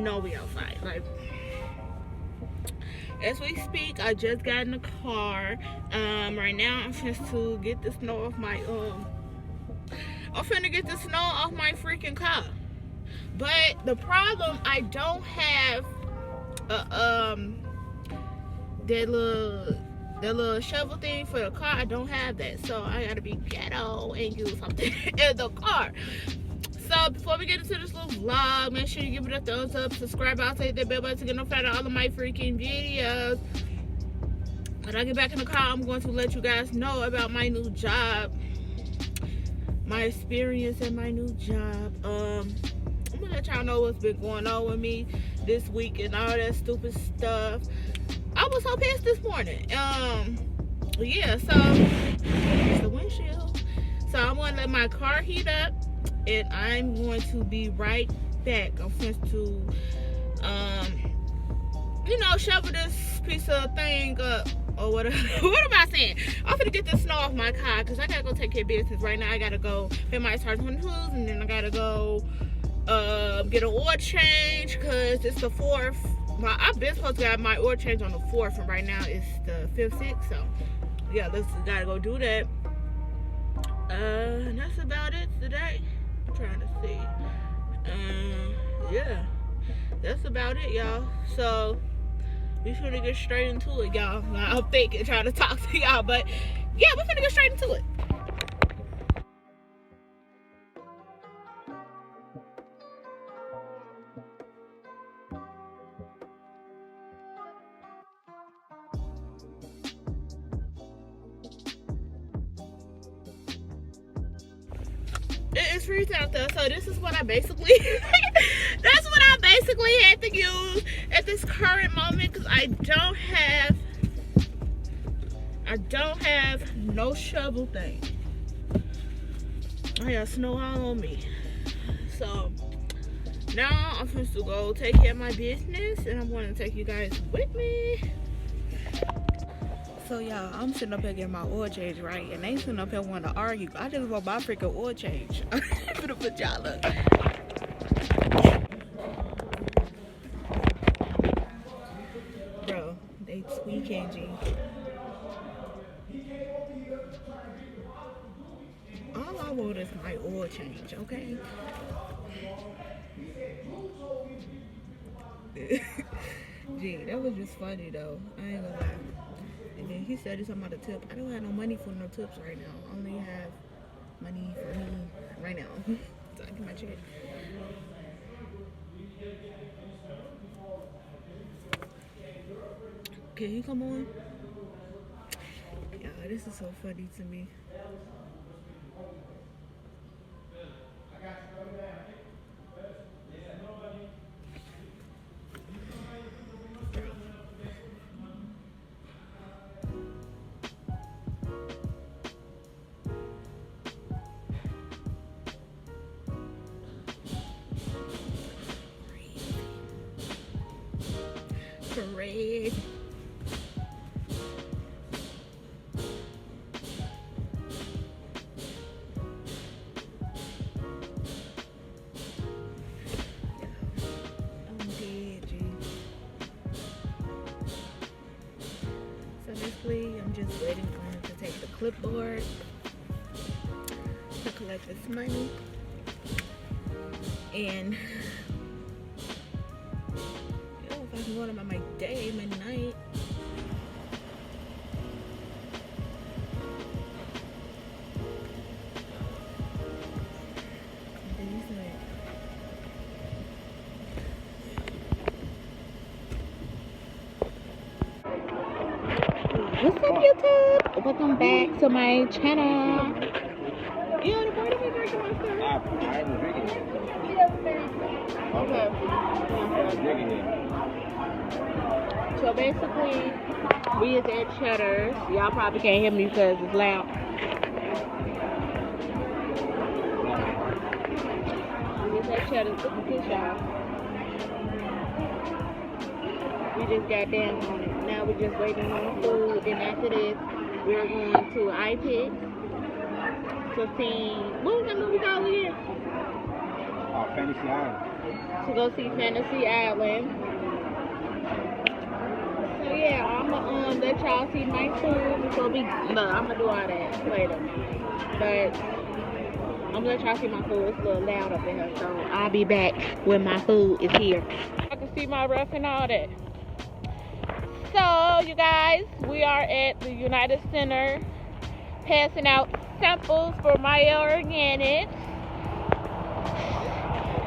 know we outside. Like, as we speak, I just got in the car. Right now I'm just to get the snow off my I'm finna get the snow off my freaking car. But the problem, I don't have that little shovel thing for the car. I don't have that, so I gotta be ghetto and use something in the car. So before we get into this little vlog, make sure you give it a thumbs up, subscribe, I'll take that bell button to get notified of all of my freaking videos. When I get back in the car, I'm going to let you guys know about my new job, my experience at my new job. I'm gonna let y'all know what's been going on with me this week and all that stupid stuff. I was so pissed this morning. Yeah, so it's the windshield. So I'm gonna let my car heat up, and I'm going to be right back. I'm going to, you know, shovel this piece of thing up or whatever. What am I saying? I'm gonna get the snow off my car because I gotta go take care of business right now. I gotta go pay my tires on the tools, and then I gotta go get an oil change because it's the 4th. I've been supposed to get my oil change on the 4th, and right now it's the 5th, 6th. So yeah, gotta go do that. And that's about it today. I'm trying to see. Yeah, that's about it, y'all. So we finna get straight into it, y'all. I'm thinking, trying to talk to y'all, but yeah, we're finna get straight into it. It's freezing out there, so this is what I basically that's what I basically had to use at this current moment, because I don't have no shovel thing. I got snow all on me. So now I'm supposed to go take care of my business, and I'm going to take you guys with me. So y'all, I'm sitting up here getting my oil change, right? And they sitting up here wanting to argue. I just want my freaking oil change. I'm gonna put y'all up. Bro, they tweaking, G. All I want is my oil change, okay? Gee, that was just funny though. I ain't gonna lie. And then he said something about the tip. I don't have no money for no tips right now. I only have money for me right now. So I get my check. Can you come on? Yeah, this is so funny to me. Parade. I'm dead, G. So basically, I'm just waiting for him to take the clipboard to collect this money, and I'm going about my day, my night. What's up, YouTube? Welcome back to my channel. Yeah, the boy didn't drink my stuff. I haven't drinking it. Okay. So basically, we is at Cheddar's. Y'all probably can't hear me because it's loud. We is at Cheddar's with the fish y'all. We just got done on it. Now we're just waiting on food. Then after this, we're going to iPic to see, what was that movie called again? Fantasy Island. to go see Fantasy Island. So yeah, I'ma let y'all see my food before we. No, I'ma do all that later. But I'm gonna let y'all see my food. It's a little loud up in here, so I'll be back when my food is here. I can see my ref and all that. So you guys, we are at the United Center passing out samples for my organics.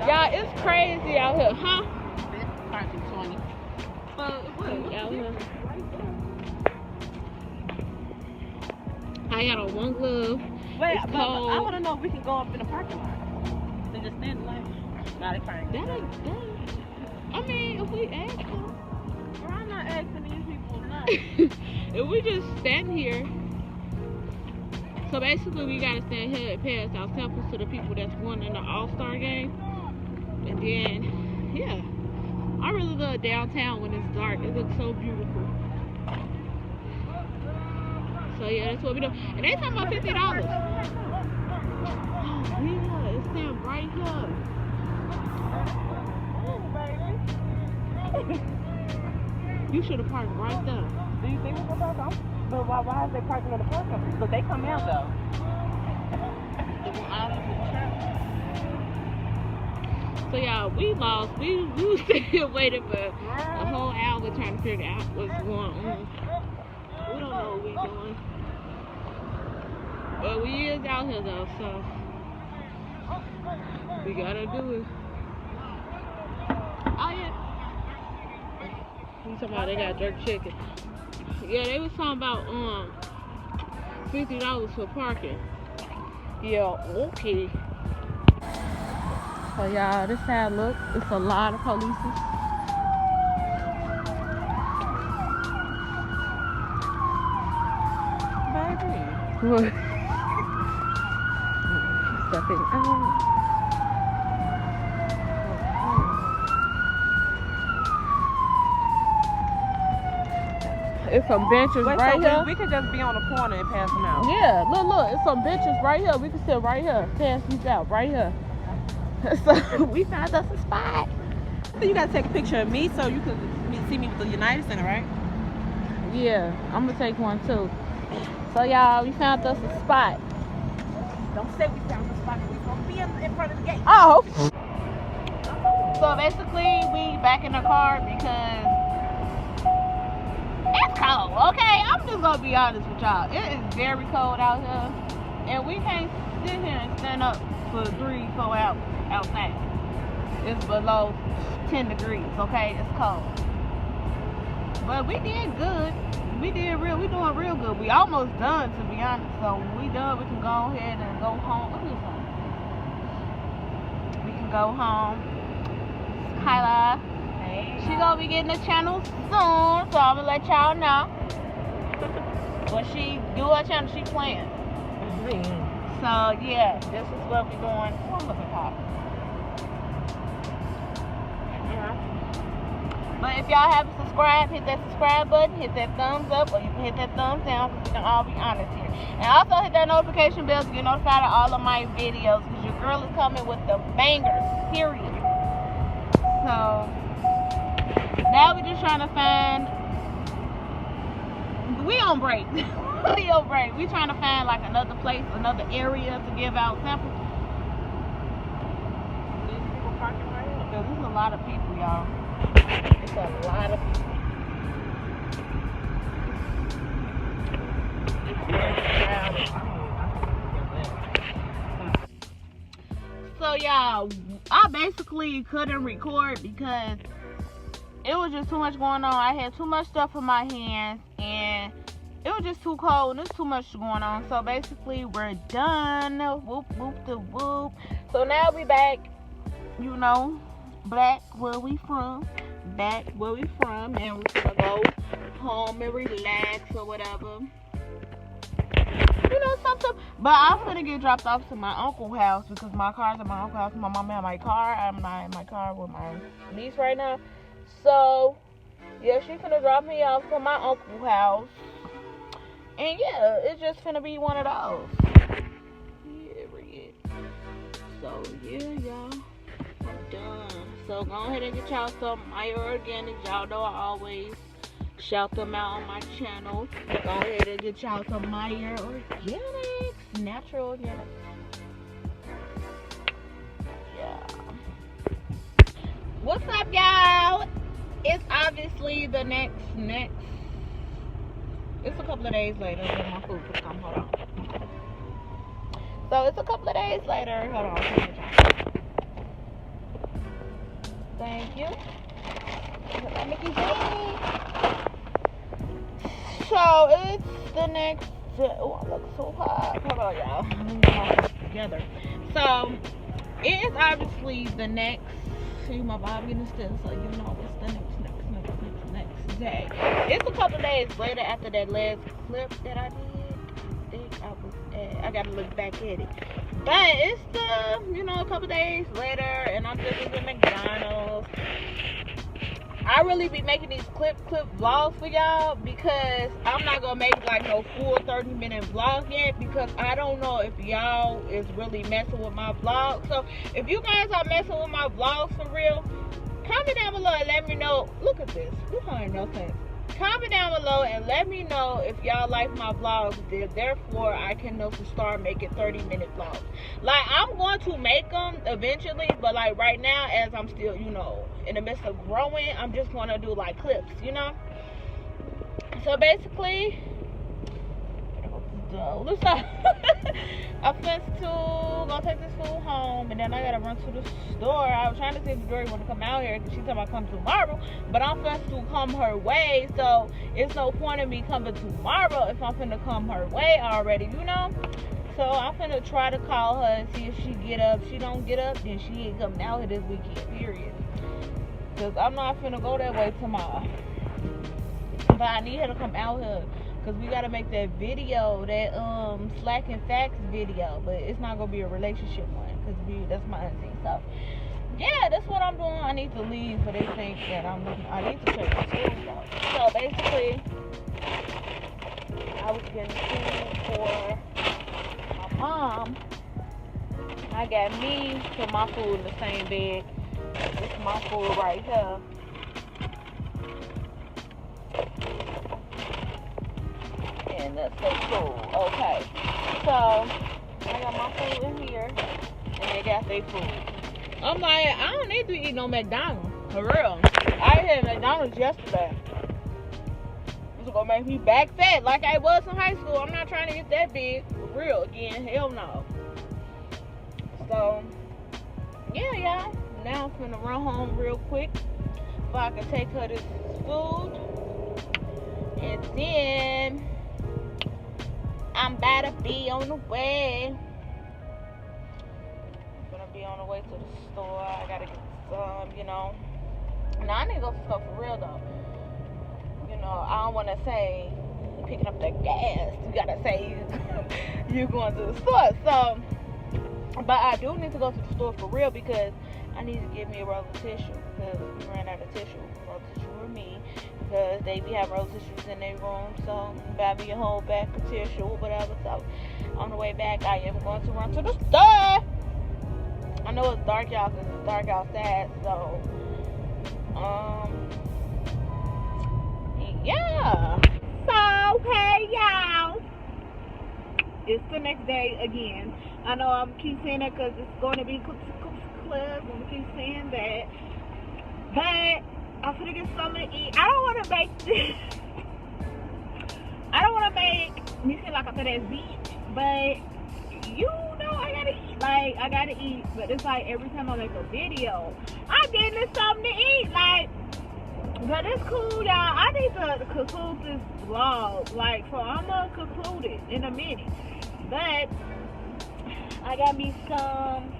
Y'all, it's crazy out here, huh? Out here. I got on one glove. Wait, but I want to know if we can go up in the parking lot. They just stand in line. Nah, they can't. I mean, if we ask them. Well, I'm not asking these people not. If we just stand here. So basically, we gotta stand here and pass our samples to the people that's going in the All-Star game. And then, yeah. I really love downtown when it's dark. It looks so beautiful. So yeah, that's what we do. And they talking about $50. Oh yeah, it's standing right here. You should have parked right there. Do you think we're gonna park? But why is they parking in the parking? But they come out though. So y'all, we lost. We was sitting here waiting for a whole hour trying to figure out what's going on. We don't know what we doing. But we is out here though, so we gotta do it. Oh yeah. You talking about they got jerk chicken. Yeah, they was talking about $50 for parking. Yeah, okay. So y'all, this how it look. It's a lot of police. Baby. What? Stepping out. It's some benches right here. We can just be on the corner and pass them out. Yeah, look, it's some benches right here. We can sit right here, pass these out right here. So we found us a spot. You gotta take a picture of me so you can see me with the United Center, right? Yeah, I'm gonna take one too. So y'all, we found us a spot. Don't say we found the spot. We're gonna be in front of the gate. Oh. So basically, we back in the car because it's cold. Okay, I'm just gonna be honest with y'all. It is very cold out here, and we can't sit here and stand up for 3-4 hours outside. It's below 10 degrees. Okay, it's cold, but we did good. We doing real good. We almost done, to be honest. So when we done, we can go ahead and go home. Look at this one. We can go home. Kyla, hey. She gonna be getting a channel soon, so I'm gonna let y'all know. When she do her channel, she playing. So yeah, this is what we doing. Look at Pop. But if y'all haven't subscribed, hit that subscribe button, hit that thumbs up, or you can hit that thumbs down, because we can all be honest here. And also hit that notification bell to get notified of all of my videos, because your girl is coming with the bangers, period. So now we're just trying to find, we on break. We on break. We trying to find like another place, another area to give out samples. Because there's a lot of people, y'all. It's a lot of people. So y'all, I basically couldn't record because it was just too much going on. I had too much stuff in my hands and it was just too cold and there's too much going on. So basically we're done. Whoop whoop the whoop. So now we back, you know, back where we from, and we're gonna go home and relax or whatever. You know, something. But I'm gonna get dropped off to my uncle's house because my car's at my uncle's house. My mom had my car. I'm not in my car with my niece right now. So yeah, she's gonna drop me off to my uncle's house. And yeah, it's just gonna be one of those. Yeah, so yeah, y'all. done. So go ahead and get y'all some Maya Organics. Y'all know I always shout them out on my channel. Go ahead and get y'all some Maya Organics, natural organics. Yeah. What's up, y'all? It's obviously the next. It's a couple of days later when my food will come. Hold on. So it's a couple of days later. Hold on. Thank you. Let me keep going. So it's the next. Oh, I look so hot. Hold on, y'all. Let me get my stuff together. So it is obviously the next. See my Bob getting still, so you know it's the next day. It's a couple days later after that last clip that I did. I gotta look back at it. But it's a couple days later, and I'm just at McDonald's. I really be making these clip vlogs for y'all because I'm not gonna make like no full 30-minute vlog yet because I don't know if y'all is really messing with my vlog. So if you guys are messing with my vlogs for real, comment down below and let me know. Look at this. This ain't no sense. Comment down below and let me know if y'all like my vlogs. Therefore, I can know to start making 30-minute vlogs. Like, I'm going to make them eventually, but like right now, as I'm still, in the midst of growing, I'm just going to do like clips, So basically, I'm supposed to go take this food home, and then I gotta run to the store. I was trying to see if Jory want to come out here because she told me I come tomorrow, but I'm supposed to come her way, so it's no point in me coming tomorrow if I'm finna come her way already, So I'm finna try to call her and see if she get up. If she don't get up, then she ain't coming out here this weekend, period. Because I'm not finna go that way tomorrow. But I need her to come out here. Because we got to make that video, that Slack and Facts video. But it's not going to be a relationship one. Because that's my auntie. So, yeah, that's what I'm doing. I need to leave. But they think that I need to check the school out. So, basically, I was getting food for my mom. I got me to my food in the same bag. This is my food right here. And that's so cool. Okay. So, I got my food in here. And they got their food. I'm like, I don't need to eat no McDonald's. For real. I had McDonald's yesterday. It's gonna make me back fat like I was in high school. I'm not trying to get that big. For real again. Hell no. So, yeah, y'all. Now I'm finna run home real quick. So I can take her this food. And then I'm about to be on the way. I'm gonna be on the way to the store. I gotta get some, Now I need to go to the store for real though. I don't wanna say picking up that gas. You gotta say you going to the store. So, but I do need to go to the store for real because I need to get me a roll of tissue because we ran out of tissue. Roll of tissue for me. Because they be having roll tissues in their room, so buy me a whole bag of tissue or whatever. So on the way back, I am going to run to the store. I know it's dark, y'all, because it's dark outside. So, yeah. So, hey, y'all. It's the next day again. I know I'm keep saying that because it's going to be clips. I'm keep saying that, but I'm gonna get something to eat. I don't want to make this. I don't want to make me feel like I'm at that beach, but I gotta eat. Like, I gotta eat, but it's like every time I make a video, I'm getting something to eat. Like, but it's cool, y'all. I need to conclude this vlog. Like, so I'm gonna conclude it in a minute. But I got me some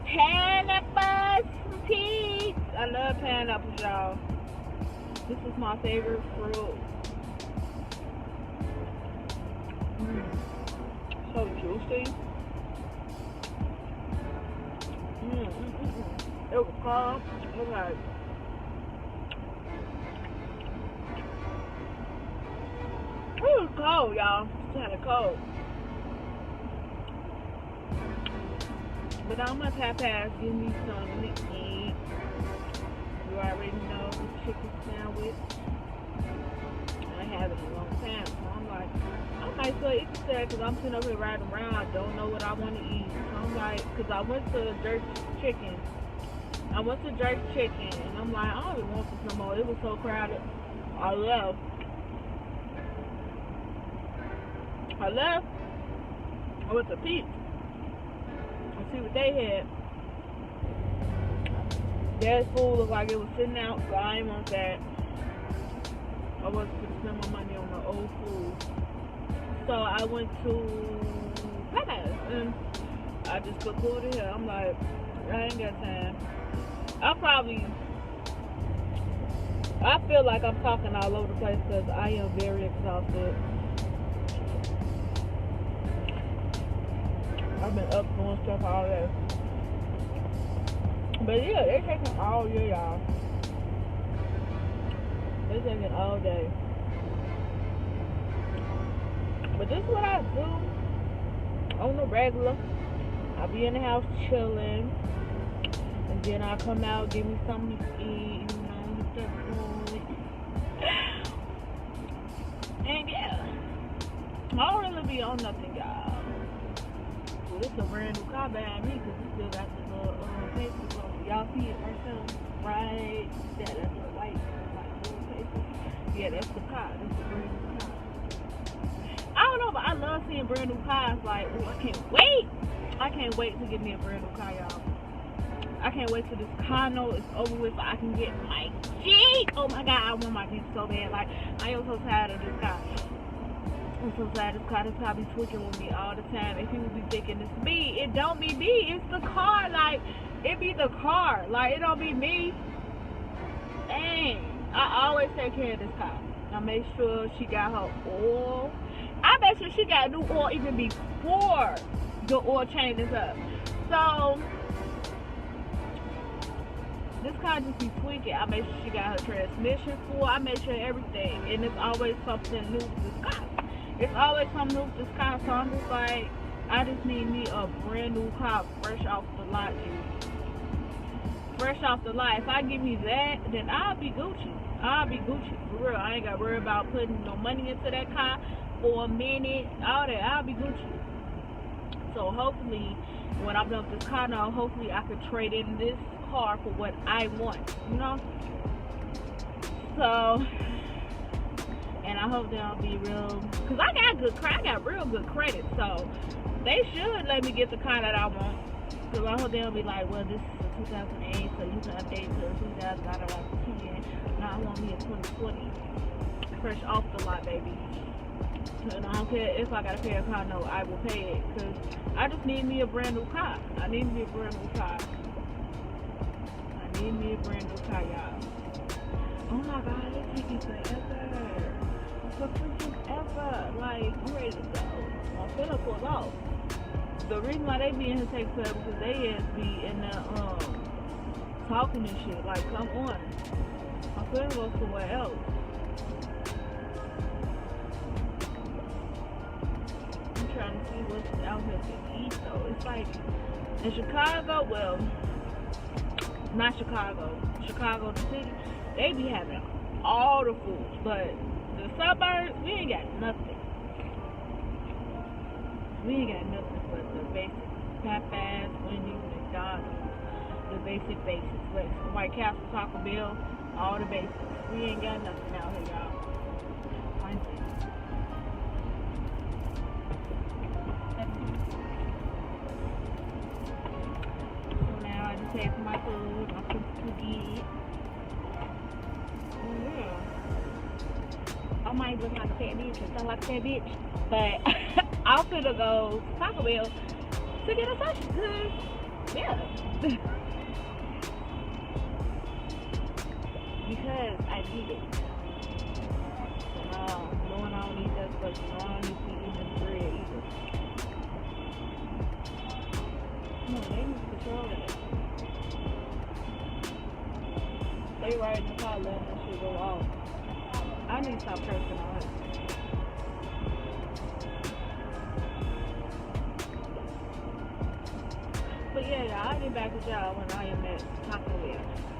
pineapples. I love pineapples, y'all. This is my favorite fruit. So juicy. It was cold. It was like, it was cold, y'all. It's kind of cold. But I'm gonna tap past, give me something to eat. You already know the chicken sandwich. I haven't in a long time, so I'm like, I might still eat the because I'm sitting up here riding around. I don't know what I want to eat. So I'm like, because I went to jerk chicken. And I'm like, I don't even want this no more. It was so crowded. I left. I went to Pete's and see what they had. Their food looked like it was sitting out, so I ain't want that. I wasn't going to spend my money on the old food. So I went to Popeyes and I just put food in here. I'm like, I ain't got time. I feel like I'm talking all over the place because I am very exhausted. I've been up doing stuff all day. But yeah, they're taking all year, y'all. They're taking all day. But this is what I do on the regular. I be in the house chilling. And then I come out, give me something to eat, you know, get that food. And yeah. I don't really be on nothing, y'all. Well, this is a brand new car behind me because we still got this little paper. Y'all see it right there? Right? That's the white little paper. Yeah, that's the car. That's the brand new car. I don't know, but I love seeing brand new cars. Like, ooh, I can't wait. I can't wait to get me a brand new car, y'all. I can't wait till this condo is over with so I can get my Jeep. Oh my God, I want my Jeep so bad. Like, I am so tired of this car. I'm so tired of this car. This car be tweaking with me all the time. And people be thinking it's me. It don't be me. It's the car. Like, it be the car. Like, it don't be me. Dang. I always take care of this car. I make sure she got her oil. I make sure she got new oil even before the oil change is up. So, this car just be tweaking. I make sure she got her transmission full. I make sure everything. And it's always something new with this car. It's always something new with this car. So I'm just like, I just need me a brand new car fresh off the lot, dude. Fresh off the lot. If I give me that, then I'll be Gucci. I'll be Gucci. For real. I ain't got to worry about putting no money into that car for a minute. All that. I'll be Gucci. So hopefully, when I'm done with this car now, hopefully I could trade in this car for what I want, you know. So, and I hope they'll be real, cause I got real good credit, so they should let me get the car that I want. Cause I hope they'll be like, well, this is a 2008, so you can update to 2010. Now I want me a 2020, fresh off the lot, baby. And I don't care if I gotta pay a car note, I will pay it, cause I just need me a brand new car. I need me a brand new car. Need me a brand new car, y'all. Oh my God, it's taking forever. For freaking ever. Like, I'm ready to go. I'm finna pull off. The reason why they be in here taking forever because they ass be in there talking and shit. Like, come on. I'm finna go somewhere else. I'm trying to see what's out here to eat though. It's like in Chicago, well, not Chicago, the city, they be having all the food, but the suburbs, we ain't got nothing. We ain't got nothing but the basic Popeyes, Wendy's, McDonald's, the basic basics, like White Castle, Taco Bell, all the basics. We ain't got nothing out here, y'all. Pay for my food, my cookie. Yeah. I might look like a fat bitch or sound like a fat bitch, but I'm finna go to Taco Bell to get a sausage, cause yeah. Because I need it. Knowing I don't need that stuff, I don't need to eat this bread either. No, they need to control that. They right in the car letting that shit go off. I need to stop cursing on it. But yeah, I'll get back with y'all when I am at Taco Bell.